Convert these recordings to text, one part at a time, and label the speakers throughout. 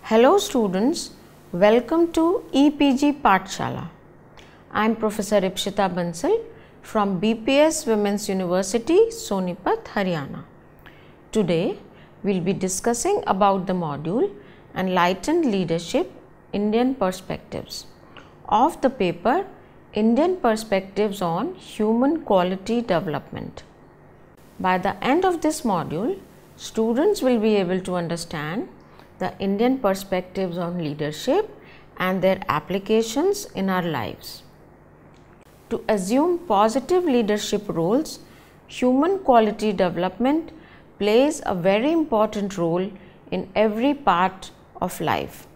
Speaker 1: Hello students, welcome to EPG Pathshala. I am Professor Shrishta Bansal from BPS Women's University, Sonipat, Haryana. Today we will be discussing about the module Enlightened Leadership, Indian Perspectives of the paper Indian Perspectives on Human Quality Development. By the end of this module, students will be able to understand the Indian perspectives on leadership and their applications in our lives. To assume positive leadership roles, human quality development plays a very important role in every part of life.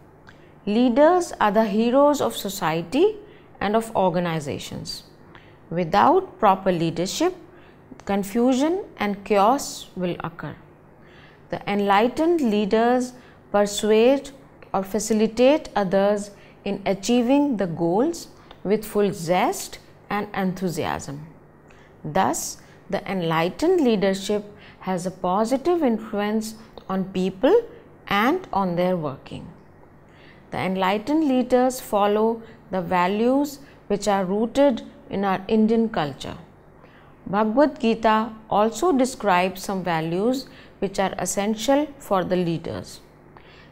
Speaker 1: Leaders are the heroes of society and of organizations. Without proper leadership, confusion and chaos will occur. The enlightened leaders persuade or facilitate others in achieving the goals with full zest and enthusiasm. Thus, the enlightened leadership has a positive influence on people and on their working. The enlightened leaders follow the values which are rooted in our Indian culture. Bhagavad Gita also describes some values which are essential for the leaders.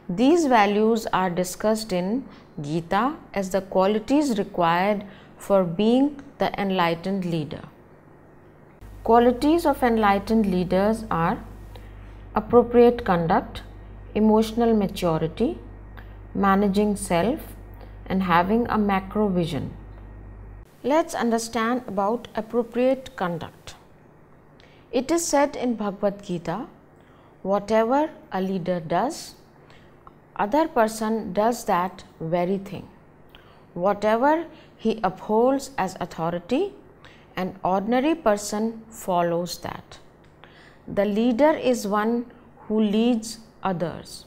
Speaker 1: These values are discussed in Gita as the qualities required for being the enlightened leader. Qualities of enlightened leaders are appropriate conduct, emotional maturity, managing self, and having a macro vision. Let's understand about appropriate conduct. It is said in Bhagavad Gita, whatever a leader does, other person does that very thing. Whatever he upholds as authority, an ordinary person follows that. The leader is one who leads others.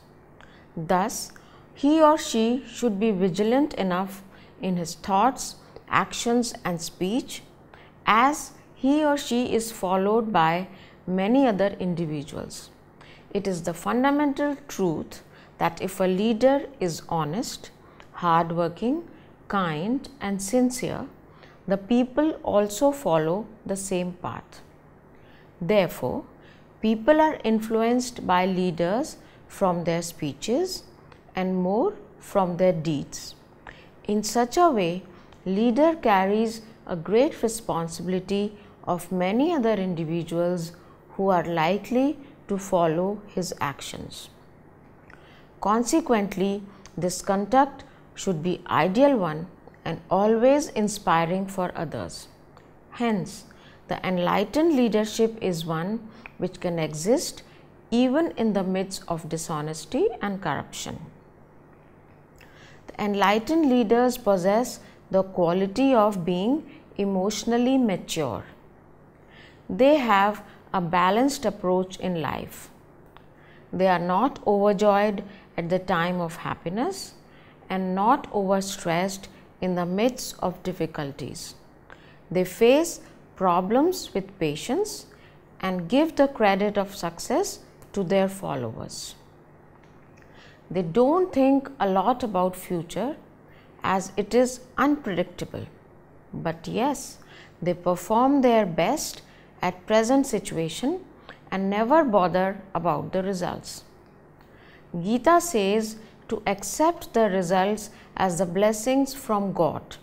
Speaker 1: Thus, he or she should be vigilant enough in his thoughts, actions and speech, as he or she is followed by many other individuals. It is the fundamental truth that if a leader is honest, hardworking, kind and sincere, the people also follow the same path. Therefore, people are influenced by leaders from their speeches and more from their deeds. In such a way, leader carries a great responsibility of many other individuals who are likely to follow his actions. Consequently, this conduct should be ideal one and always inspiring for others. Hence, the enlightened leadership is one which can exist even in the midst of dishonesty and corruption. The enlightened leaders possess the quality of being emotionally mature. They have a balanced approach in life. They are not overjoyed at the time of happiness and not overstressed in the midst of difficulties. They face problems with patience and give the credit of success to their followers. They don't think a lot about future as it is unpredictable, but yes, they perform their best at present situation and never bother about the results. Gita says to accept the results as the blessings from God.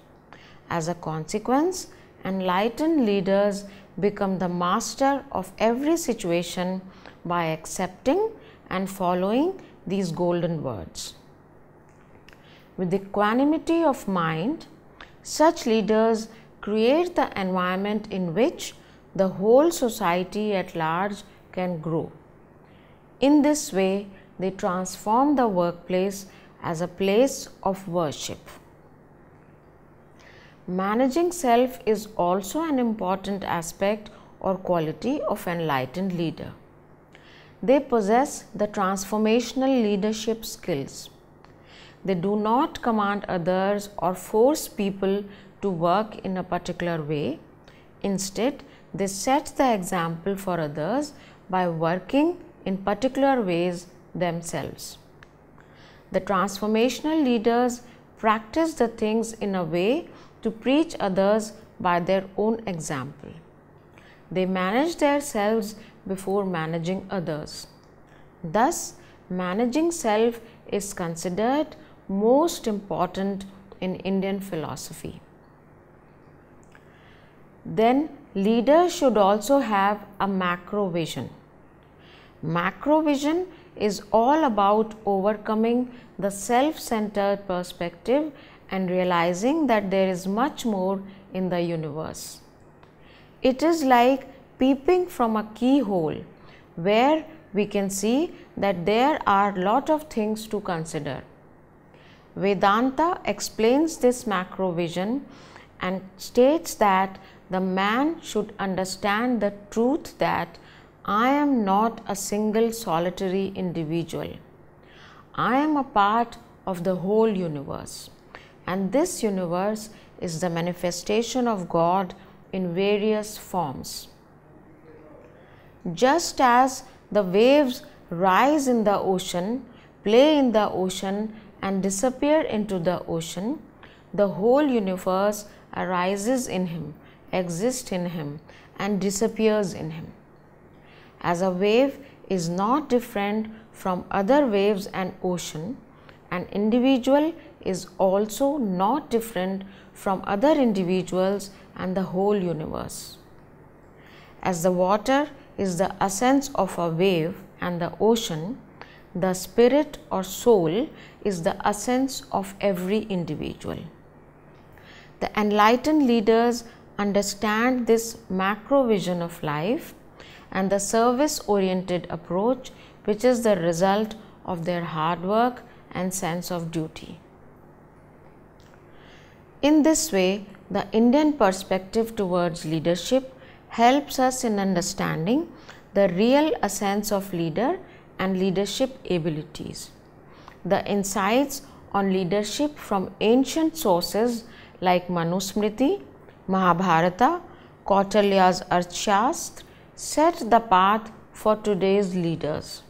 Speaker 1: As a consequence, enlightened leaders become the master of every situation by accepting and following these golden words. With equanimity of mind, such leaders create the environment in which the whole society at large can grow. In this way, they transform the workplace as a place of worship. Managing self is also an important aspect or quality of enlightened leader. They possess the transformational leadership skills. They do not command others or force people to work in a particular way. Instead, they set the example for others by working in particular ways themselves. The transformational leaders practice the things in a way to preach others by their own example. They manage themselves before managing others. Thus, managing self is considered most important in Indian philosophy. Then, leaders should also have a macro vision. Macro vision is all about overcoming the self-centered perspective and realizing that there is much more in the universe. It is like peeping from a keyhole where we can see that there are a lot of things to consider. Vedanta explains this macro vision and states that the man should understand the truth that I am not a single solitary individual. I am a part of the whole universe, and this universe is the manifestation of God in various forms. Just as the waves rise in the ocean, play in the ocean and disappear into the ocean, the whole universe arises in him, exists in him and disappears in him. As a wave is not different from other waves and ocean, an individual is also not different from other individuals and the whole universe. As the water is the essence of a wave and the ocean, the spirit or soul is the essence of every individual. The enlightened leaders understand this macro vision of life and the service-oriented approach, which is the result of their hard work and sense of duty. In this way, the Indian perspective towards leadership helps us in understanding the real essence of leader and leadership abilities. The insights on leadership from ancient sources like Manusmriti, Mahabharata, Kautilya's Arthashastra set the path for today's leaders.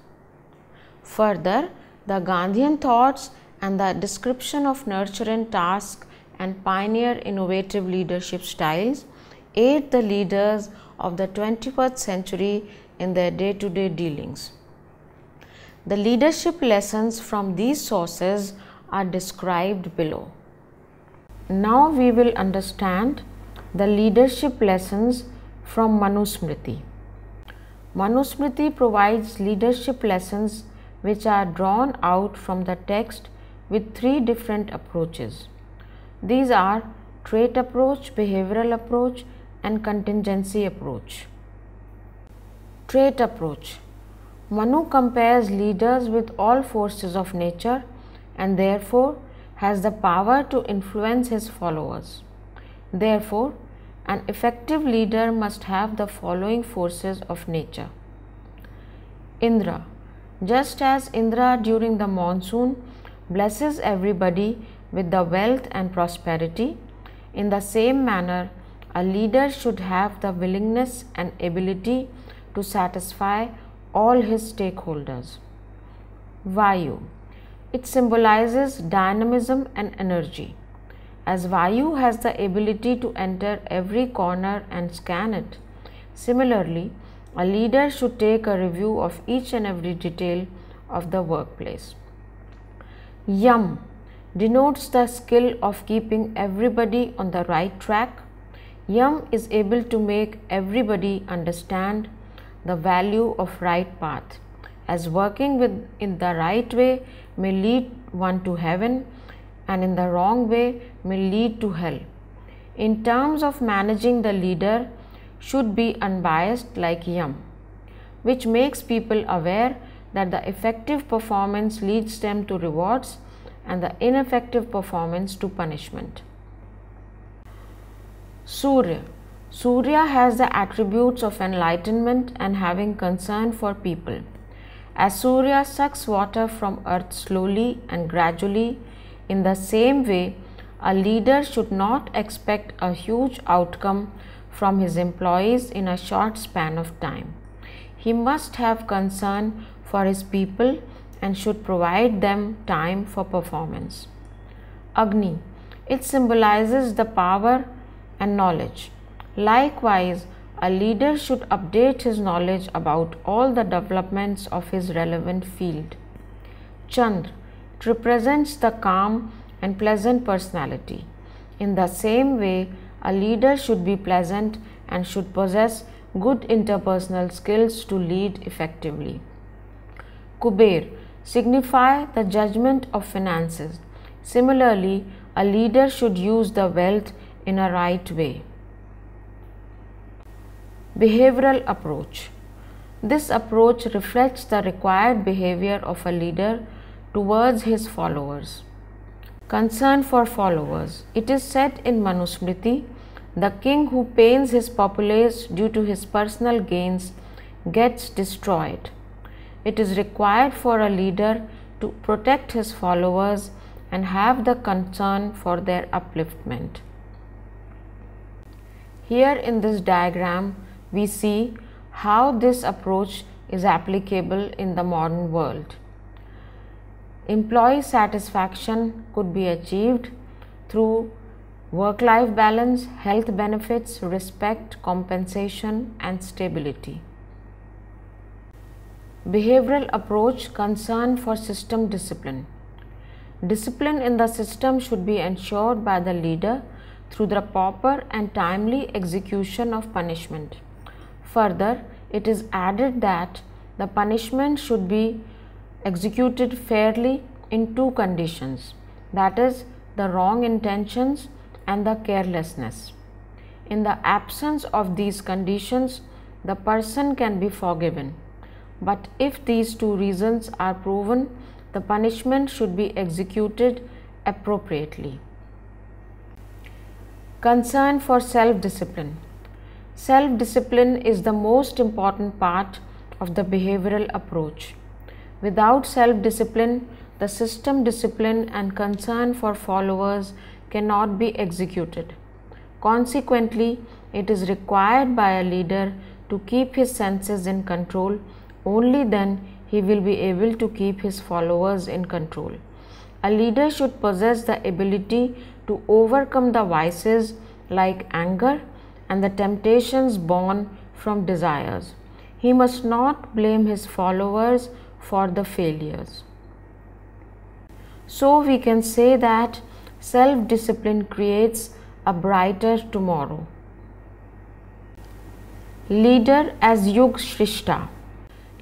Speaker 1: Further, the Gandhian thoughts and the description of nurturing tasks and pioneer innovative leadership styles aid the leaders of the 21st century in their day-to-day dealings. The leadership lessons from these sources are described below. Now we will understand the leadership lessons from Manusmriti. Manusmriti provides leadership lessons which are drawn out from the text with three different approaches. These are trait approach, behavioral approach and contingency approach. Trait approach. Manu compares leaders with all forces of nature and therefore has the power to influence his followers. Therefore, an effective leader must have the following forces of nature. Indra. Just as Indra during the monsoon blesses everybody with the wealth and prosperity, in the same manner, a leader should have the willingness and ability to satisfy all his stakeholders. Vayu. It symbolizes dynamism and energy. As Vayu has the ability to enter every corner and scan it, similarly, a leader should take a review of each and every detail of the workplace. Yam denotes the skill of keeping everybody on the right track. Yam is able to make everybody understand the value of right path, as working in the right way may lead one to heaven and in the wrong way may lead to hell. In terms of managing, the leader should be unbiased like Yam, which makes people aware that the effective performance leads them to rewards and the ineffective performance to punishment. Surya. Surya has the attributes of enlightenment and having concern for people. As Surya sucks water from earth slowly and gradually, in the same way, a leader should not expect a huge outcome from his employees in a short span of time. He must have concern for his people and should provide them time for performance. Agni, it symbolizes the power and knowledge. Likewise, a leader should update his knowledge about all the developments of his relevant field. Chandra, it represents the calm and pleasant personality. In the same way, a leader should be pleasant and should possess good interpersonal skills to lead effectively. Kuber, signify the judgment of finances. Similarly, a leader should use the wealth in a right way. Behavioral approach. This approach reflects the required behavior of a leader towards his followers. Concern for followers. It is said in Manusmriti, the king who pains his populace due to his personal gains gets destroyed. It is required for a leader to protect his followers and have the concern for their upliftment. Here in this diagram, we see how this approach is applicable in the modern world. Employee satisfaction could be achieved through work-life balance, health benefits, respect, compensation, and stability. Behavioral approach, concern for system discipline. Discipline in the system should be ensured by the leader through the proper and timely execution of punishment. Further, it is added that the punishment should be executed fairly in two conditions, that is, the wrong intentions and the carelessness. In the absence of these conditions, the person can be forgiven. But if these two reasons are proven, the punishment should be executed appropriately. Concern for self-discipline. Self-discipline is the most important part of the behavioral approach. Without self-discipline, the system discipline and concern for followers cannot be executed. Consequently, it is required by a leader to keep his senses in control. Only then he will be able to keep his followers in control. A leader should possess the ability to overcome the vices like anger and the temptations born from desires. He must not blame his followers for the failures. So we can say that self-discipline creates a brighter tomorrow. Leader as Yuga Shrishta.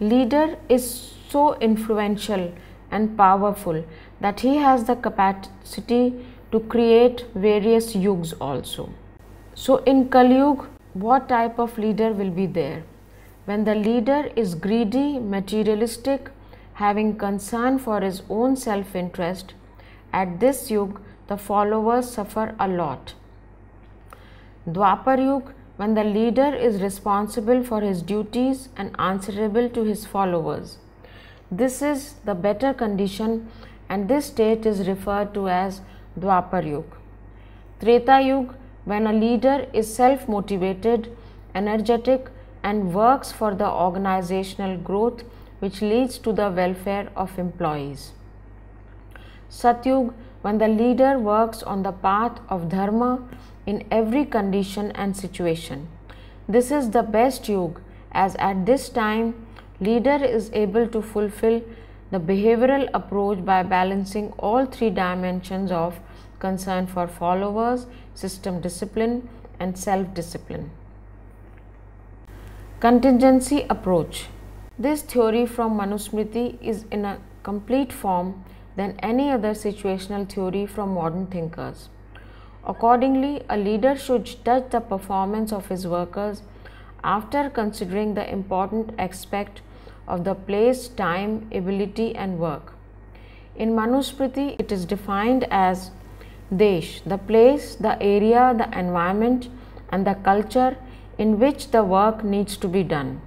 Speaker 1: Leader is so influential and powerful that he has the capacity to create various yugs also. So in Kali Yuga, what type of leader will be there? When the leader is greedy, materialistic, having concern for his own self-interest, at this yuga, the followers suffer a lot. Dwapar Yuga, when the leader is responsible for his duties and answerable to his followers. This is the better condition, and this state is referred to as Dwapar Yuga. Treta Yuga, when a leader is self-motivated, energetic, and works for the organizational growth which leads to the welfare of employees. Satyuga, when the leader works on the path of dharma in every condition and situation. This is the best yuga, as at this time leader is able to fulfill the behavioral approach by balancing all three dimensions of concern for followers, system discipline, and self-discipline. Contingency approach. This theory from Manusmriti is in a complete form than any other situational theory from modern thinkers. Accordingly, a leader should judge the performance of his workers after considering the important aspect of the place, time, ability, and work. In Manusmriti, it is defined as Desh, the place, the area, the environment, and the culture in which the work needs to be done.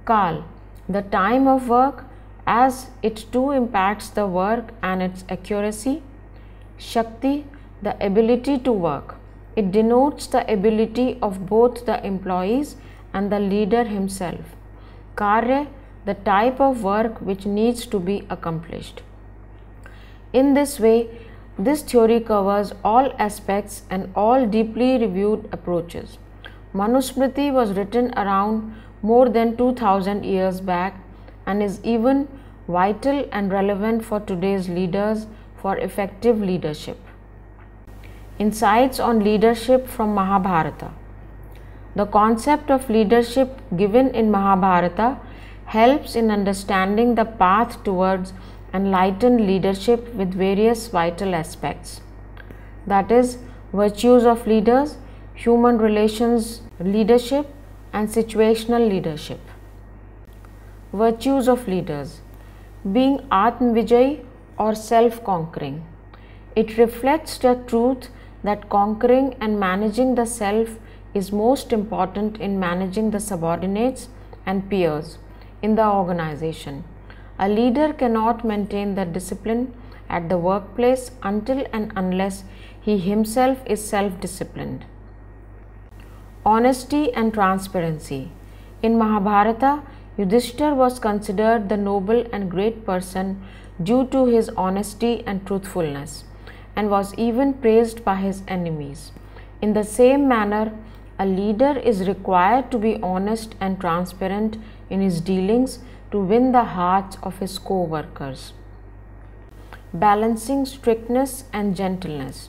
Speaker 1: Kal, the time of work, as it too impacts the work and its accuracy. Shakti, the ability to work. It denotes the ability of both the employees and the leader himself. Karya, the type of work which needs to be accomplished. In this way, this theory covers all aspects and all deeply reviewed approaches. Manusmriti was written around more than 2000 years back and is even vital and relevant for today's leaders for effective leadership. Insights on leadership from Mahabharata. The concept of leadership given in Mahabharata helps in understanding the path towards enlightened leadership with various vital aspects, that is, virtues of leaders, human relations leadership, and situational leadership. Virtues of leaders: being Atma-Vijay or self-conquering. It reflects the truth that conquering and managing the self is most important in managing the subordinates and peers in the organization. A leader cannot maintain the discipline at the workplace until and unless he himself is self-disciplined. Honesty and transparency. In Mahabharata, Yudhishthira was considered the noble and great person due to his honesty and truthfulness, and was even praised by his enemies. In the same manner, a leader is required to be honest and transparent in his dealings to win the hearts of his co-workers. Balancing strictness and gentleness.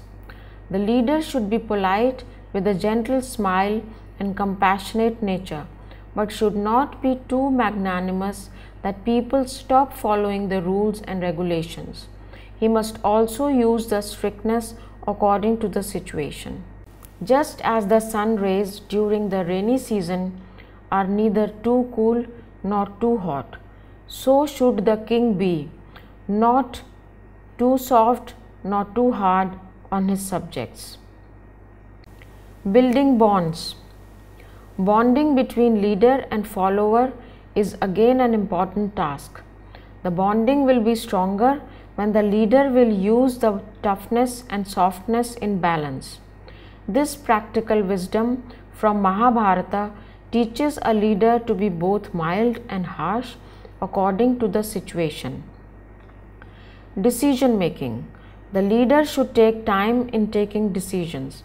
Speaker 1: The leader should be polite with a gentle smile and compassionate nature, but should not be too magnanimous that people stop following the rules and regulations. He must also use the strictness according to the situation. Just as the sun rays during the rainy season are neither too cool nor too hot, so should the king be, not too soft nor too hard on his subjects. Building bonds. Bonding between leader and follower is again an important task. The bonding will be stronger when the leader will use the toughness and softness in balance. This practical wisdom from Mahabharata teaches a leader to be both mild and harsh according to the situation. Decision making. The leader should take time in taking decisions.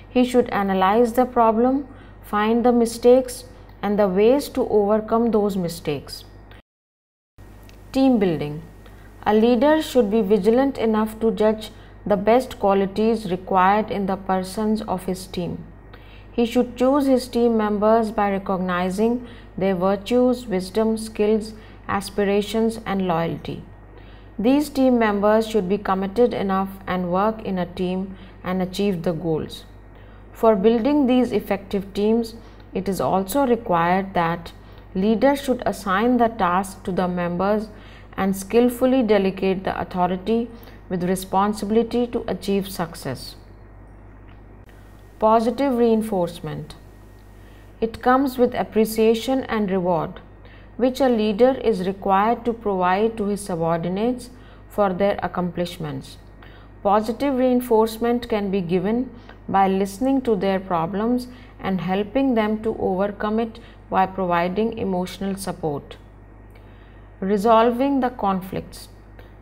Speaker 1: He should analyze the problem, find the mistakes and the ways to overcome those mistakes. Team building. A leader should be vigilant enough to judge the best qualities required in the persons of his team. He should choose his team members by recognizing their virtues, wisdom, skills, aspirations, and loyalty. These team members should be committed enough and work in a team and achieve the goals. For building these effective teams, it is also required that leaders should assign the task to the members and skillfully delegate the authority with responsibility to achieve success. Positive reinforcement. It comes with appreciation and reward, which a leader is required to provide to his subordinates for their accomplishments. Positive reinforcement can be given by listening to their problems and helping them to overcome it by providing emotional support. Resolving the conflicts.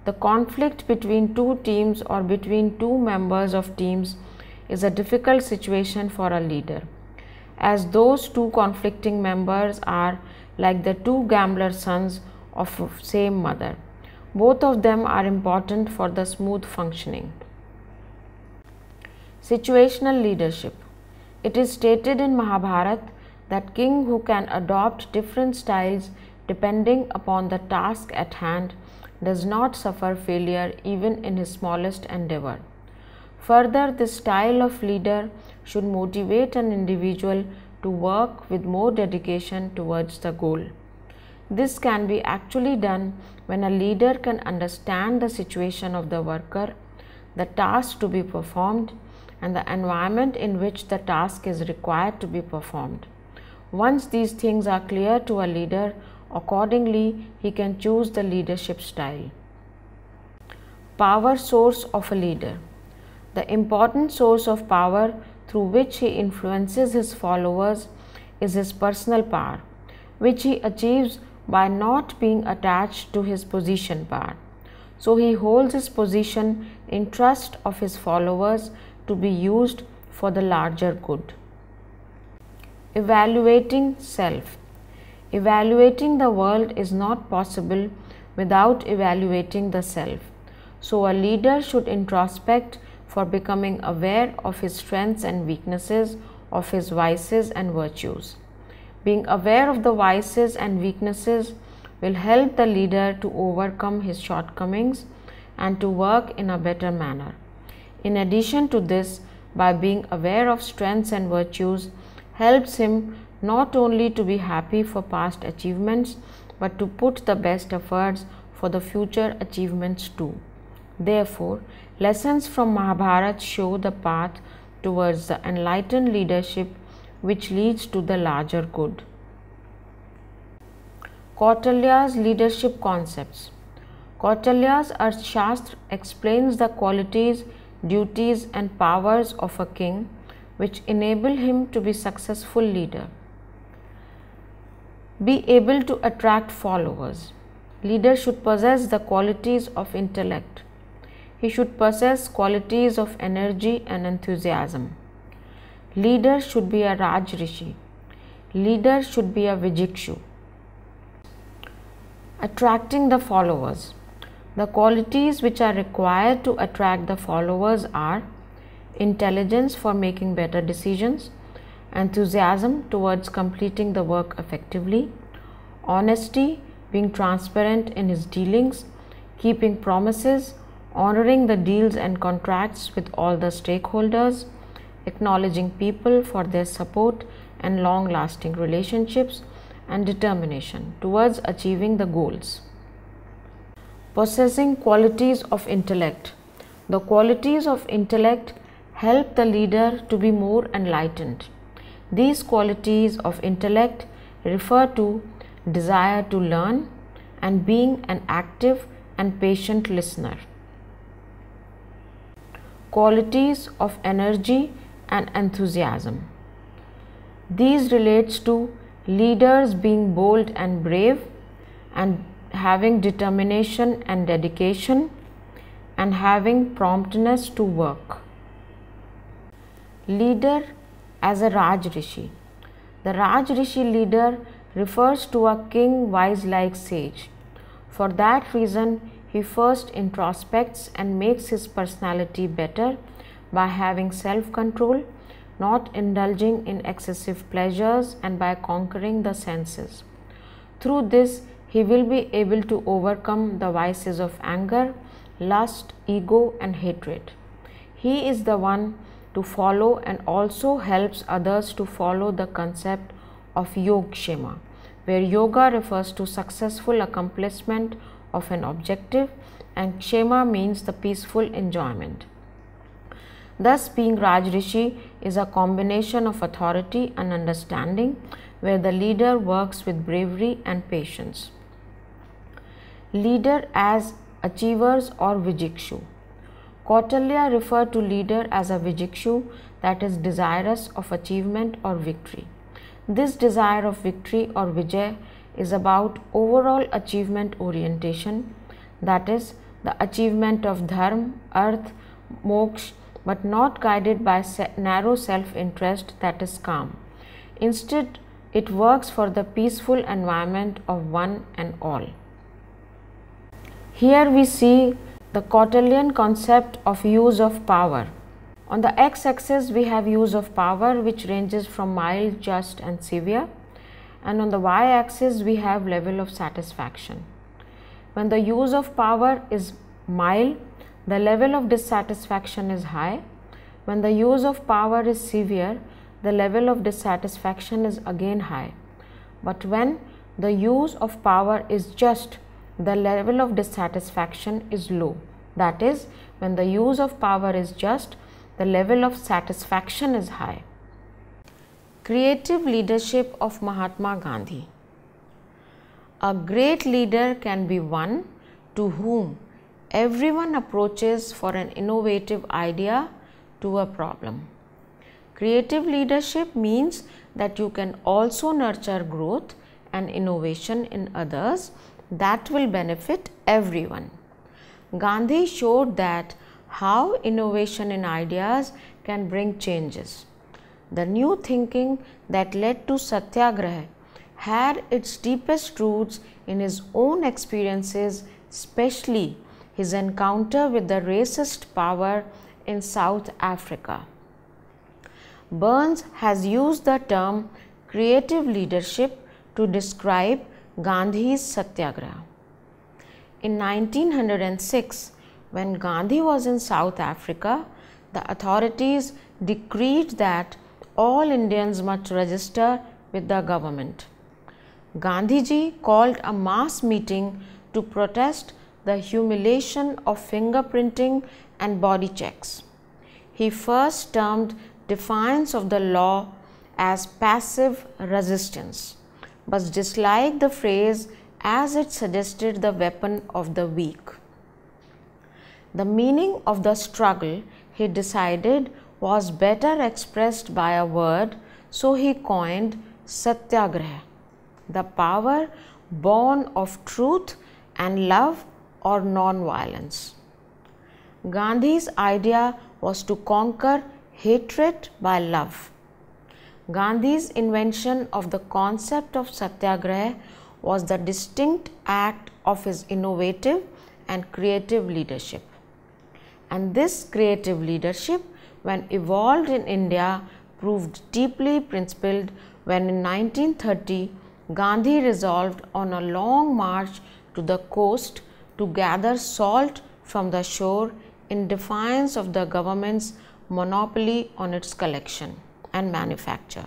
Speaker 1: The conflict between two teams or between two members of teams is a difficult situation for a leader, as those two conflicting members are like the two gambler sons of the same mother. Both of them are important for the smooth functioning. Situational leadership. It is stated in Mahabharata that king who can adopt different styles depending upon the task at hand does not suffer failure even in his smallest endeavor. Further, this style of leader should motivate an individual to work with more dedication towards the goal. This can be actually done when a leader can understand the situation of the worker, the task to be performed, and the environment in which the task is required to be performed. Once these things are clear to a leader, accordingly, he can choose the leadership style. Power source of a leader. The important source of power through which he influences his followers is his personal power, which he achieves by not being attached to his position bar. So he holds his position in trust of his followers to be used for the larger good. Evaluating self. Evaluating the world is not possible without evaluating the self. So a leader should introspect for becoming aware of his strengths and weaknesses, of his vices and virtues. Being aware of the vices and weaknesses will help the leader to overcome his shortcomings and to work in a better manner. In addition to this, by being aware of strengths and virtues, helps him not only to be happy for past achievements, but to put the best efforts for the future achievements too. Therefore, lessons from Mahabharata show the path towards the enlightened leadership which leads to the larger good. Kautilya's leadership concepts. Kautilya's Arthashastra explains the qualities, duties and powers of a king which enable him to be a successful leader. Be able to attract followers. Leader should possess the qualities of intellect. He should possess qualities of energy and enthusiasm. Leader should be a Rajrishi. Leader should be a Vijigisu. Attracting the followers. The qualities which are required to attract the followers are intelligence for making better decisions, enthusiasm towards completing the work effectively, honesty, being transparent in his dealings, keeping promises, honoring the deals and contracts with all the stakeholders, acknowledging people for their support and long-lasting relationships, and determination towards achieving the goals. Possessing qualities of intellect. The qualities of intellect help the leader to be more enlightened. These qualities of intellect refer to desire to learn and being an active and patient listener. Qualities of energy and enthusiasm. These relates to leaders being bold and brave and having determination and dedication and having promptness to work. Leader as a Rajrishi. The Rajrishi leader refers to a king wise like sage. For that reason, he first introspects and makes his personality better by having self-control, not indulging in excessive pleasures, and by conquering the senses. Through this, he will be able to overcome the vices of anger, lust, ego and hatred. He is the one to follow and also helps others to follow the concept of Yogkshema, where yoga refers to successful accomplishment of an objective and kshema means the peaceful enjoyment. Thus, being Rajrishi is a combination of authority and understanding, where the leader works with bravery and patience. Leader as achievers or Vijigisu. Kautilya referred to leader as a Vijigisu, that is desirous of achievement or victory. This desire of victory or Vijay is about overall achievement orientation, that is the achievement of dharma, arth, moksha, but not guided by narrow self-interest, that is calm. Instead, it works for the peaceful environment of one and all. Here we see the Kautilyan concept of use of power. On the x-axis we have use of power, which ranges from mild, just and severe, and on the y-axis we have level of satisfaction. When the use of power is mild, the level of dissatisfaction is high. When the use of power is severe, the level of dissatisfaction is again high. But when the use of power is just, the level of dissatisfaction is low. That is, when the use of power is just, the level of satisfaction is high. Creative leadership of Mahatma Gandhi. A great leader can be one to whom everyone approaches for an innovative idea to a problem. Creative leadership means that you can also nurture growth and innovation in others that will benefit everyone. Gandhi showed that how innovation in ideas can bring changes. The new thinking that led to Satyagraha had its deepest roots in his own experiences, especially his encounter with the racist power in South Africa. Burns has used the term creative leadership to describe Gandhi's Satyagraha. In 1906, when Gandhi was in South Africa, the authorities decreed that all Indians must register with the government. Gandhiji called a mass meeting to protest the humiliation of fingerprinting and body checks. He first termed defiance of the law as passive resistance, but disliked the phrase as it suggested the weapon of the weak. The meaning of the struggle, he decided, was better expressed by a word, so he coined Satyagraha, the power born of truth and love or non-violence. Gandhi's idea was to conquer hatred by love. Gandhi's invention of the concept of Satyagraha was the distinct act of his innovative and creative leadership. And this creative leadership, when evolved in India, proved deeply principled when in 1930 Gandhi resolved on a long march to the coast to gather salt from the shore in defiance of the government's monopoly on its collection and manufacture.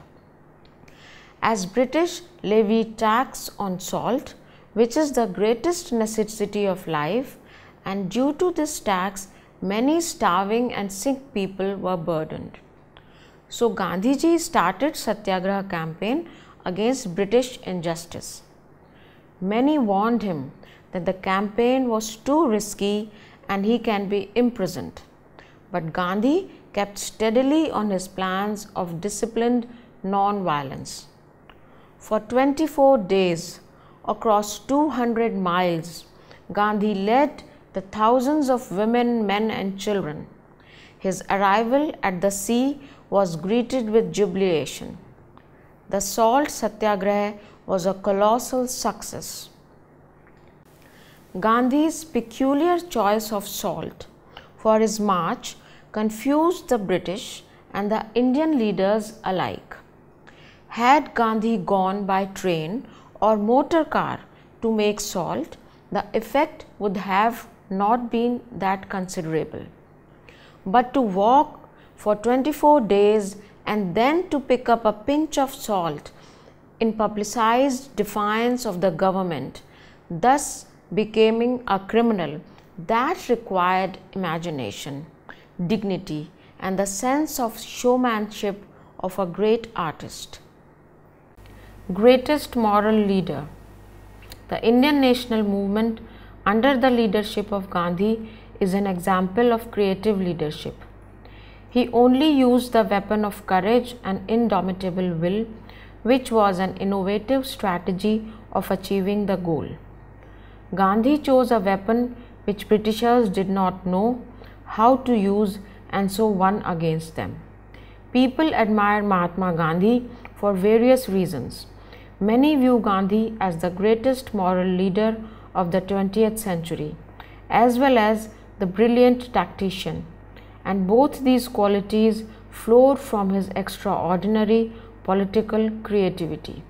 Speaker 1: As British levied tax on salt, which is the greatest necessity of life, and due to this tax, many starving and sick people were burdened. So Gandhiji started Satyagraha campaign against British injustice. Many warned him that the campaign was too risky and he can be imprisoned. But Gandhi kept steadily on his plans of disciplined non-violence. For 24 days, across 200 miles, Gandhi led the thousands of women, men and children. His arrival at the sea was greeted with jubilation. The salt satyagraha was a colossal success. Gandhi's peculiar choice of salt for his march confused the British and the Indian leaders alike. Had Gandhi gone by train or motor car to make salt, the effect would have not been that considerable. But to walk for 24 days and then to pick up a pinch of salt in publicized defiance of the government, thus becoming a criminal, that required imagination, dignity and the sense of showmanship of a great artist. Greatest moral leader. The Indian national movement under the leadership of Gandhi is an example of creative leadership. He only used the weapon of courage and indomitable will, which was an innovative strategy of achieving the goal. Gandhi chose a weapon which Britishers did not know how to use and so won against them. People admire Mahatma Gandhi for various reasons. Many view Gandhi as the greatest moral leader of the 20th century, as well as the brilliant tactician, and both these qualities flowed from his extraordinary political creativity.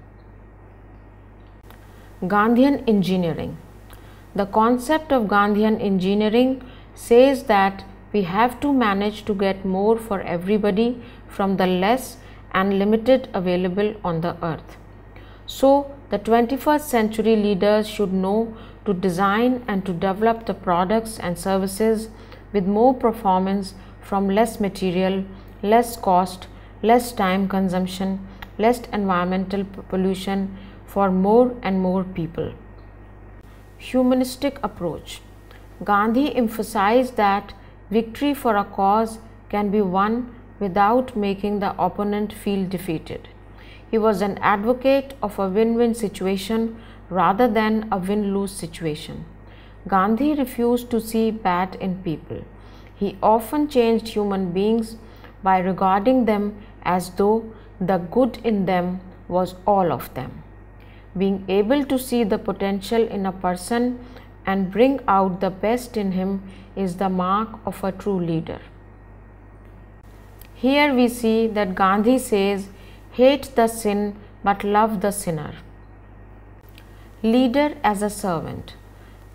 Speaker 1: Gandhian Engineering. The concept of Gandhian Engineering says that we have to manage to get more for everybody from the less and limited available on the earth. So, the 21st century leaders should know to design and to develop the products and services with more performance from less material, less cost, less time consumption, less environmental pollution for more and more people. Humanistic Approach. Gandhi emphasized that victory for a cause can be won without making the opponent feel defeated. He was an advocate of a win-win situation rather than a win-lose situation. Gandhi refused to see bad in people. He often changed human beings by regarding them as though the good in them was all of them. Being able to see the potential in a person and bring out the best in him is the mark of a true leader. Here we see that Gandhi says, "Hate the sin but love the sinner." Leader as a servant.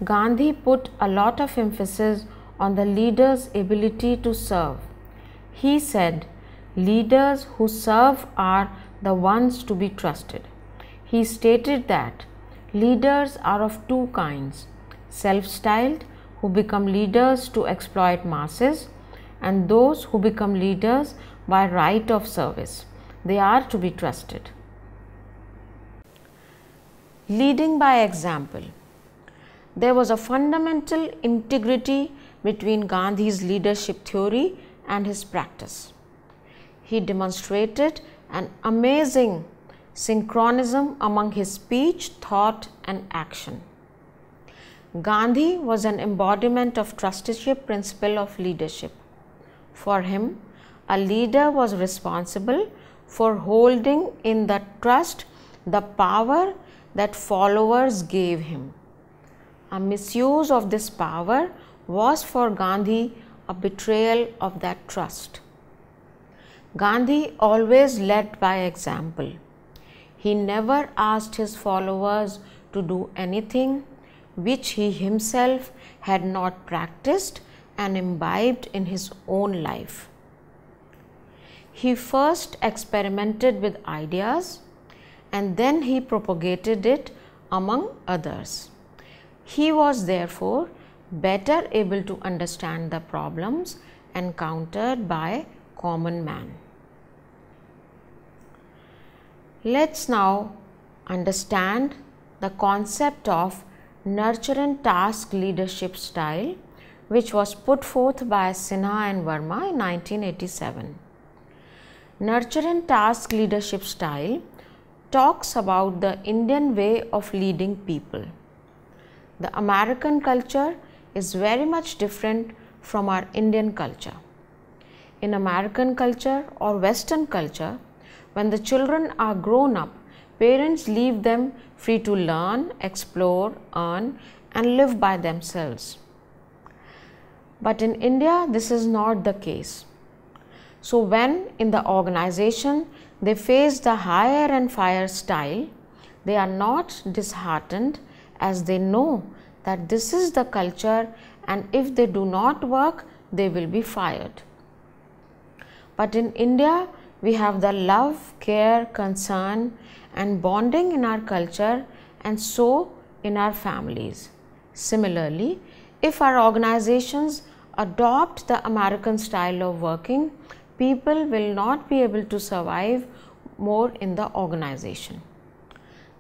Speaker 1: Gandhi put a lot of emphasis on the leader's ability to serve. He said, "Leaders who serve are the ones to be trusted." He stated that leaders are of two kinds: self-styled, who become leaders to exploit masses, and those who become leaders by right of service. They are to be trusted. Leading by example. There was a fundamental integrity between Gandhi's leadership theory and his practice. He demonstrated an amazing synchronism among his speech, thought, and action. Gandhi was an embodiment of trusteeship principle of leadership. For him, a leader was responsible for holding in the trust the power that followers gave him. A misuse of this power was for Gandhi a betrayal of that trust. Gandhi always led by example. He never asked his followers to do anything which he himself had not practiced and imbibed in his own life. He first experimented with ideas and then he propagated it among others. He was therefore better able to understand the problems encountered by common man. Let's now understand the concept of nurture task leadership style, which was put forth by Sinha and Verma in 1987. Nurture task leadership style talks about the Indian way of leading people. The American culture is very much different from our Indian culture. In American culture or Western culture, when the children are grown up, parents leave them free to learn, explore, earn, and live by themselves. But in India, this is not the case. So when in the organization they face the hire and fire style, they are not disheartened, as they know that this is the culture, and if they do not work, they will be fired. But in India, we have the love, care, concern and bonding in our culture, and so in our families. Similarly, if our organizations adopt the American style of working, people will not be able to survive more in the organization.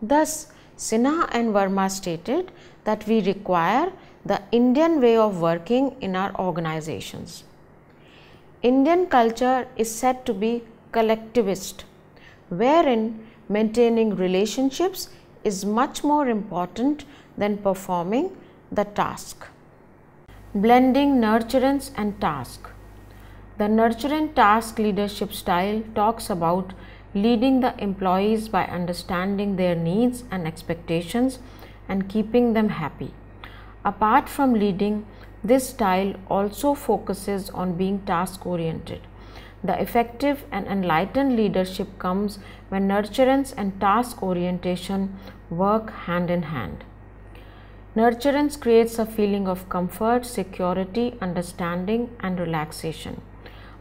Speaker 1: Thus, Sinha and Verma stated that we require the Indian way of working in our organizations. Indian culture is said to be collectivist, wherein maintaining relationships is much more important than performing the task. Blending nurturance and task. The nurture task leadership style talks about leading the employees by understanding their needs and expectations and keeping them happy. Apart from leading, this style also focuses on being task oriented. The effective and enlightened leadership comes when nurturance and task orientation work hand in hand. Nurturance creates a feeling of comfort, security, understanding and relaxation.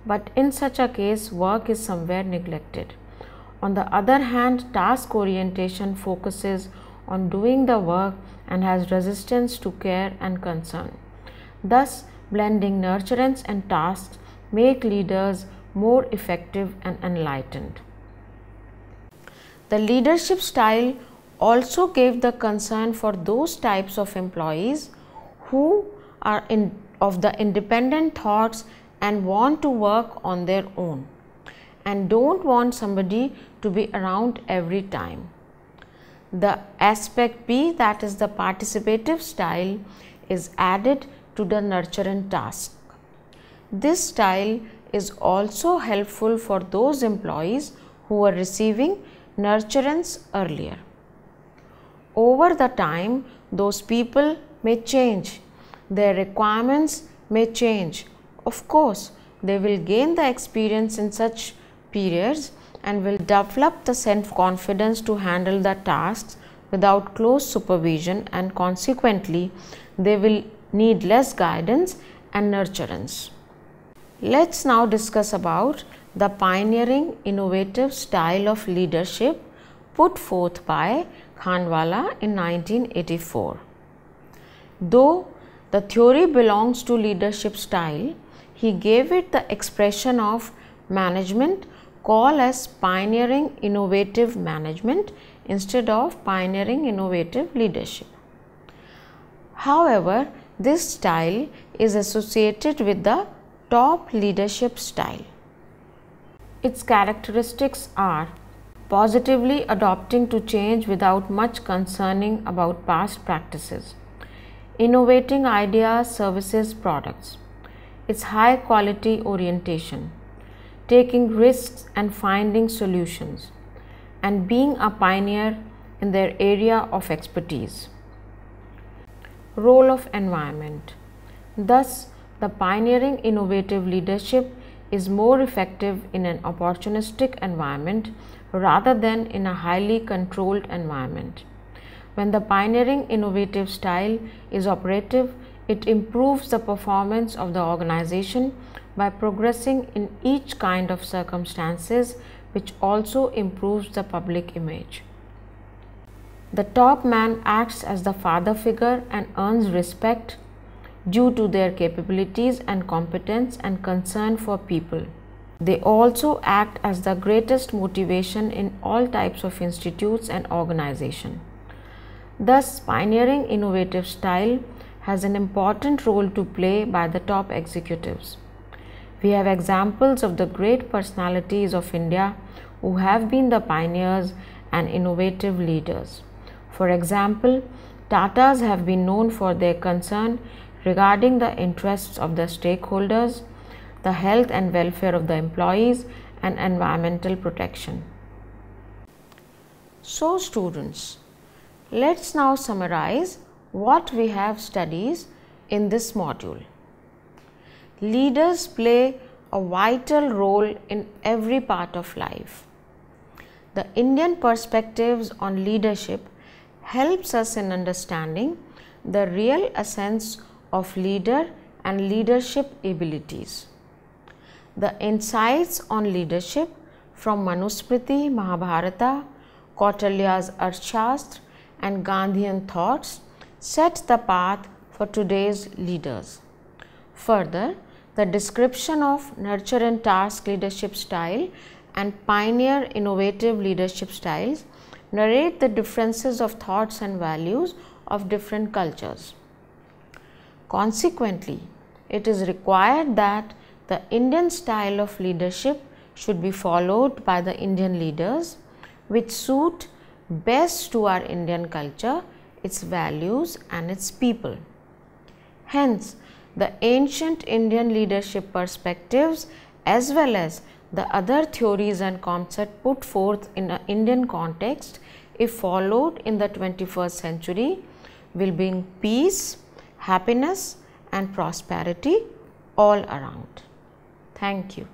Speaker 1: But in such a case, work is somewhere neglected. On the other hand, task orientation focuses on doing the work and has resistance to care and concern. Thus, blending nurturance and tasks make leaders more effective and enlightened. The leadership style also gave the concern for those types of employees who are of the independent thoughts and want to work on their own, and don't want somebody to be around every time. The aspect B, that is the participative style, is added to the nurturance task. This style is also helpful for those employees who are receiving nurturance earlier. Over the time, those people may change, their requirements may change. Of course, they will gain the experience in such periods and will develop the self-confidence to handle the tasks without close supervision, and consequently, they will need less guidance and nurturance. Let's now discuss about the pioneering innovative style of leadership put forth by Khanwala in 1984. Though the theory belongs to leadership style, he gave it the expression of management called as pioneering innovative management instead of pioneering innovative leadership. However, this style is associated with the top leadership style. Its characteristics are positively adapting to change without much concerning about past practices, innovating ideas, services, products, its high quality orientation, taking risks and finding solutions, and being a pioneer in their area of expertise. Role of environment. Thus, the pioneering innovative leadership is more effective in an opportunistic environment rather than in a highly controlled environment. When the pioneering innovative style is operative, it improves the performance of the organization by progressing in each kind of circumstances, which also improves the public image. The top man acts as the father figure and earns respect due to their capabilities and competence and concern for people. They also act as the greatest motivation in all types of institutes and organization. Thus, pioneering innovative style has an important role to play by the top executives. We have examples of the great personalities of India who have been the pioneers and innovative leaders. For example, Tatas have been known for their concern regarding the interests of the stakeholders, the health and welfare of the employees, and environmental protection. So students, let's now summarize what we have studied in this module. Leaders play a vital role in every part of life. The Indian perspectives on leadership helps us in understanding the real essence of leader and leadership abilities. The insights on leadership from Manusmriti, Mahabharata, Kautilya's Arthashastra and Gandhian thoughts set the path for today's leaders. Further, the description of nurture and task leadership style and pioneer innovative leadership styles narrate the differences of thoughts and values of different cultures. Consequently, it is required that the Indian style of leadership should be followed by the Indian leaders, which suit best to our Indian culture, its values and its people. Hence, the ancient Indian leadership perspectives as well as the other theories and concepts put forth in an Indian context, if followed in the 21st century, will bring peace, happiness and prosperity all around. Thank you.